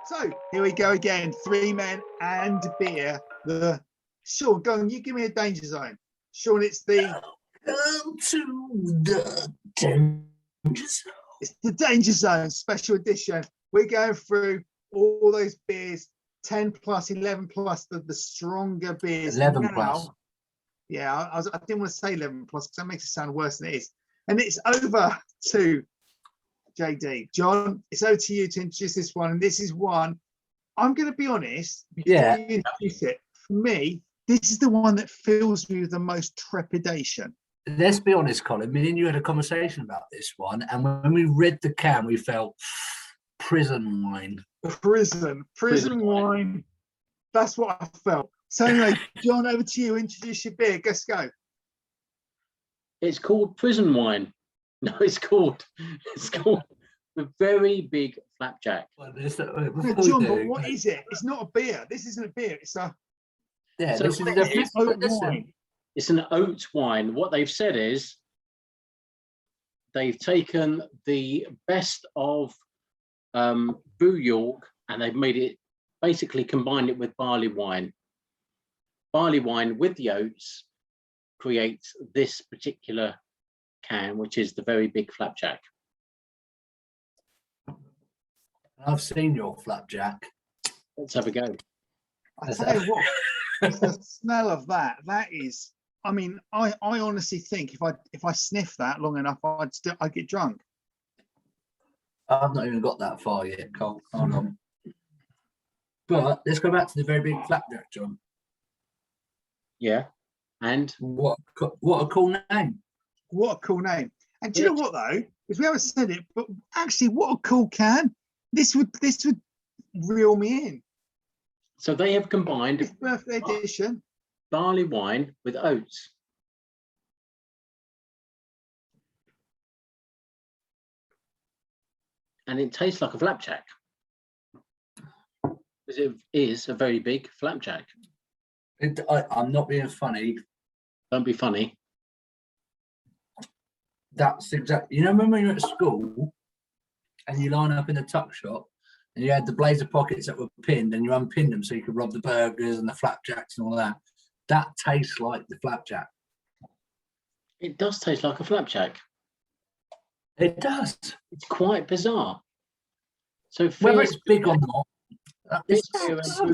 So here we go again. 3 men and beer. Sean, go on. You give me a danger zone. Sean, it's the Welcome to the danger zone. It's the danger zone special edition. We're going through all those beers, 10 plus, 11 plus, the stronger beers. 11 now, plus. Yeah, I didn't want to say 11 plus because that makes it sound worse than it is. And it's over to JD. John, it's over to you to introduce this one. And this is one, I'm going to be honest, before you introduce it, for me, this is the one that fills me with the most trepidation. Let's be honest, Colin, me and you had a conversation about this one. And when we read the can, we felt prison wine. Prison wine. That's what I felt. So anyway, John, over to you. Introduce your beer. Let's go. It's called prison wine. No, it's called the very big Flapjack. Well, No, John, but what is it? It's not a beer. This isn't a beer. It's a wine. It's an oat wine. What they've said is they've taken the best of Brew York and they've made it, basically combined it with barley wine. Barley wine with the oats creates this particular can, which is the very big Flapjack. I've seen your Flapjack. Let's have a go. I tell you what, the smell of that is. I mean, I honestly think if I sniff that long enough, I'd get drunk. I've not even got that far yet, Cole. Hold on. But let's go back to the very big Flapjack, John. Yeah, and what a cool name. What a cool name. And do you know what though? Because we haven't said it, but actually, what a cool can. This would reel me in. So they have combined this birthday edition barley wine with oats. And it tastes like a Flapjack. Because it is a very big Flapjack. I'm not being funny. Don't be funny. That's exactly, you know, when you're at school and you line up in the tuck shop and you had the blazer pockets that were pinned and you unpinned them so you could rob the burgers and the flapjacks and all that. That tastes like the Flapjack. It does taste like a Flapjack. It does. It's quite bizarre. So whether it's big or not,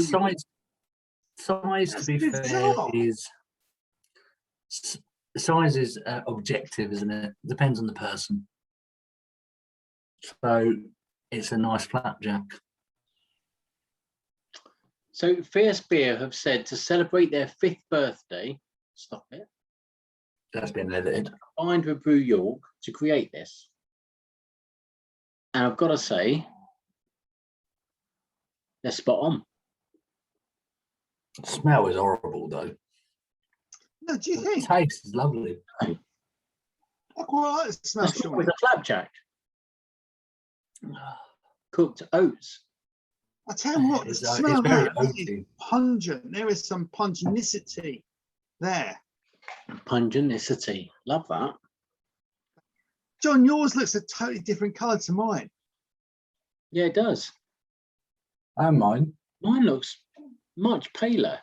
size to be fair is size is objective, isn't it? Depends on the person. So it's a nice Flapjack. So Fierce Beer have said to celebrate their 5th birthday, stop it. That's been edited. Combined with Brew York to create this. And I've got to say, they're spot on. The smell is horrible though. No, do you think? The taste is lovely. I quite like the smell. That's with a Flapjack. Cooked oats. I tell you what, the smell of that is pungent. There is some pungenicity there. Pungenicity. Love that. John, yours looks a totally different colour to mine. Yeah, it does. And mine. Mine looks much paler.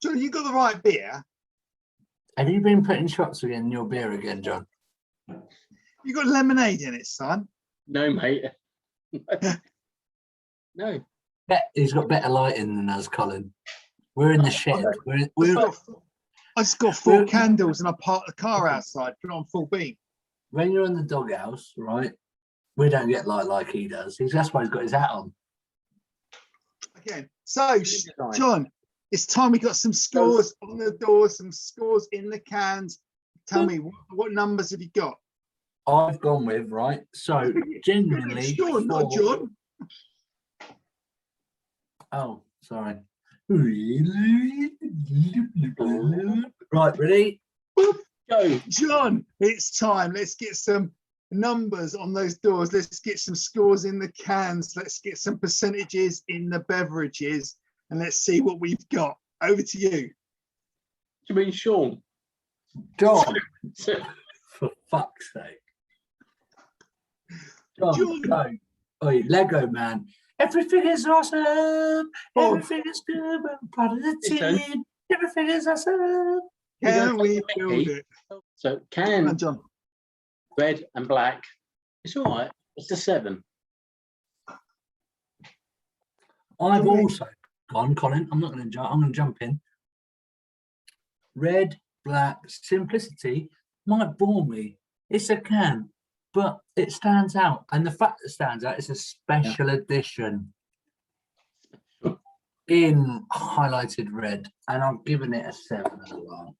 John, you got the right beer. Have you been putting shots in your beer again, John? You got lemonade in it, son. No, mate. No. He's got better lighting than us, Colin. We're in the shed. I just got 4 candles and I parked the car outside, put it on full beam. When you're in the doghouse, right? We don't get light like he does. That's why he's got his hat on. Again. So, John, it's time we got some scores on the doors, some scores in the cans. Tell me, what numbers have you got? I've gone with, right? So, genuinely. Sean, not John. Oh, sorry. Right, ready? Go. John, it's time. Let's get some numbers on those doors. Let's get some scores in the cans. Let's get some percentages in the beverages. And let's see what we've got. Over to you. Do you mean Sean? John. For fuck's sake. John, go. Oi, Lego man. Everything is awesome. Oh. Everything is good. We're part of the Listen. team. Everything is awesome. Can we take the build Mickey. it? So Come can on, John. red and black. It's all right. It's a 7. I've Somebody- also gone, Colin. I'm not going to jump. I'm going to jump in. Red, black, simplicity might bore me. It's a can, but it stands out. And the fact that it stands out, it's a special edition in highlighted red. And I've given it a 7 as well.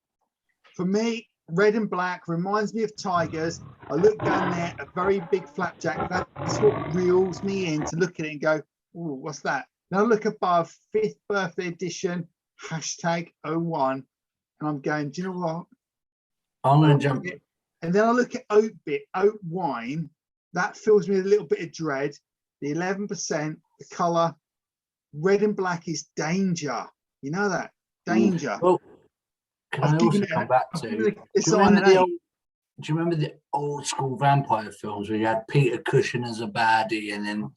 For me, red and black reminds me of tigers. I look down there, a very big flapjack. That's what reels me in to look at it and go, oh, what's that? Then I look above, 5th birthday edition, #01, and I'm going, do you know what? I'm going to jump. And then I look at oat wine. That fills me with a little bit of dread. The 11%, the colour, red and black is danger. You know that? Danger. Well, can I've I given also it come back I've to? given it a Do you, sign remember an the 8. old, do you remember the old school vampire films where you had Peter Cushing as a baddie and then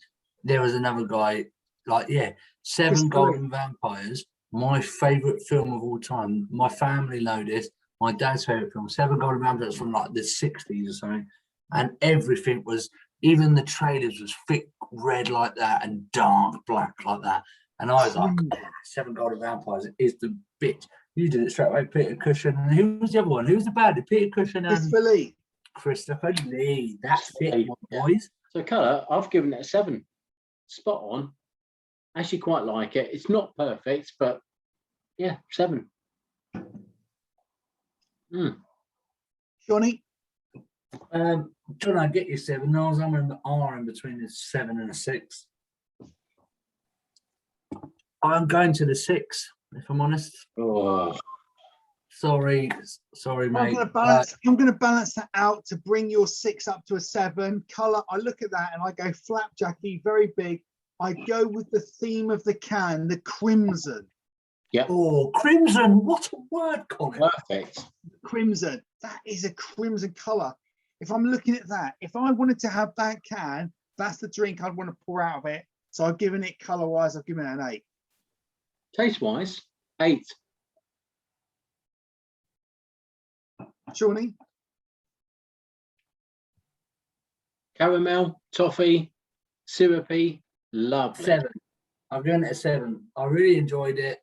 there was another guy, like, yeah, Seven Christopher Golden Vampires, my favourite film of all time. My family know this. My dad's favourite film, Seven Golden Vampires from like the 60s or something. And everything was, even the trailers was thick red like that and dark black like that. And I was like, Seven Golden Vampires is the bit. You did it straight away, Peter Cushing. And who was the other one? Who was the baddie? Peter Cushing and Christopher Lee. Christopher Lee. That's it, my Yeah. boys. So colour, I've given it a 7. Spot on. Actually quite like it. It's not perfect, but yeah, 7. Johnny, John, I get you 7. I was on an R in between a 7 and a 6. I'm going to the 6, if I'm honest. Oh, Sorry, I'm mate. going to balance that out to bring your 6 up to a 7. Colour, I look at that and I go flapjacky, very big. I go with the theme of the can, the crimson. Oh, crimson! What a word, Colin. perfect. Crimson. That is a crimson colour. If I'm looking at that, if I wanted to have that can, that's the drink I'd want to pour out of it. So I've given it colour-wise, I've given it an 8. Taste-wise, 8. Shawnee? Caramel, toffee, syrupy, lovely. 7. I've given it a 7. I really enjoyed it.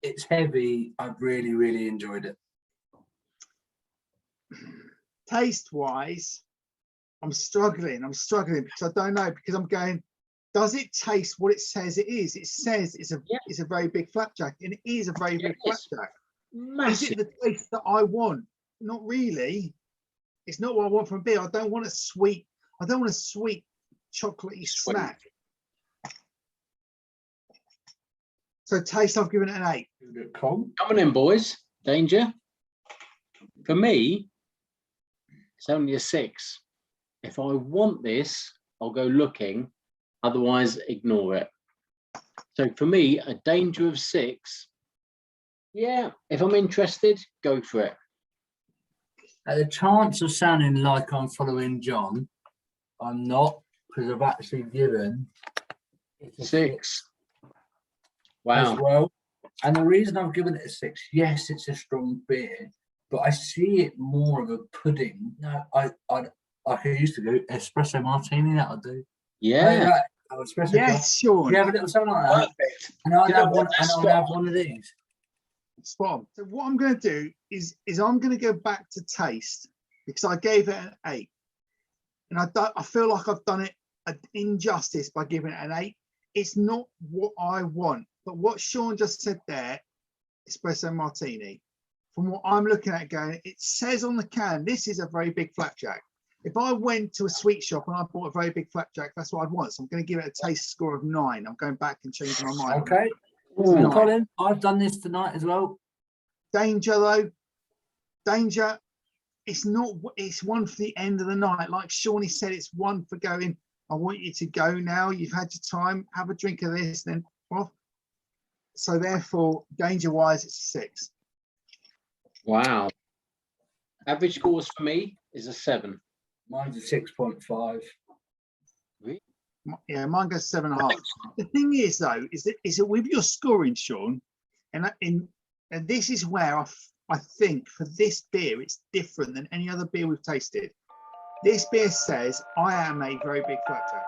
It's heavy. I've really, really enjoyed it. Taste-wise, I'm struggling because I don't know, because I'm going, does it taste what it says it is? It says it's a very big flapjack, and it is a very big Yes. flapjack. Is Massive. it the taste that I want? Not really. It's not what I want from beer. I don't want a sweet chocolatey snack. So taste, I've given it an 8. Cool. Coming in, boys. Danger. For me, it's only a 6. If I want this, I'll go looking. Otherwise, ignore it. So for me, a danger of 6. Yeah, if I'm interested, go for it. At the chance of sounding like I'm following John, I'm not, because I've actually given it a 6. as Wow. well. And the reason I've given it a 6, yes, it's a strong beer, but I see it more of a pudding. No, I used to do espresso martini. That'll do. Yeah. Espresso. Yes, Sean. You have a little something like that, Perfect. and I'd You know have what? one. That's And I'd have one of these. Spot on. So what I'm going to do is I'm going to go back to taste, because I gave it an 8, and I feel like I've done it an injustice by giving it an 8. It's not what I want, but what Sean just said there, espresso martini, from what I'm looking at going, it says on the can, this is a very big flapjack. If I went to a sweet shop and I bought a very big flapjack, that's what I'd want. So I'm going to give it a taste score of 9. I'm going back and changing my mind. Okay. Ooh. Colin, I've done this tonight as well. Danger though, danger. It's not. It's one for the end of the night. Like Shawnee said, it's one for going. I want you to go now. You've had your time. Have a drink of this, then off. So therefore, danger-wise, it's a 6. Wow. Average scores for me is a 7. Mine's a 6.5. Really? Yeah, mine goes 7.5. The thing is, though, is that with your scoring, Sean, and this is where I think for this beer it's different than any other beer we've tasted. This beer says I am a very big flapjack.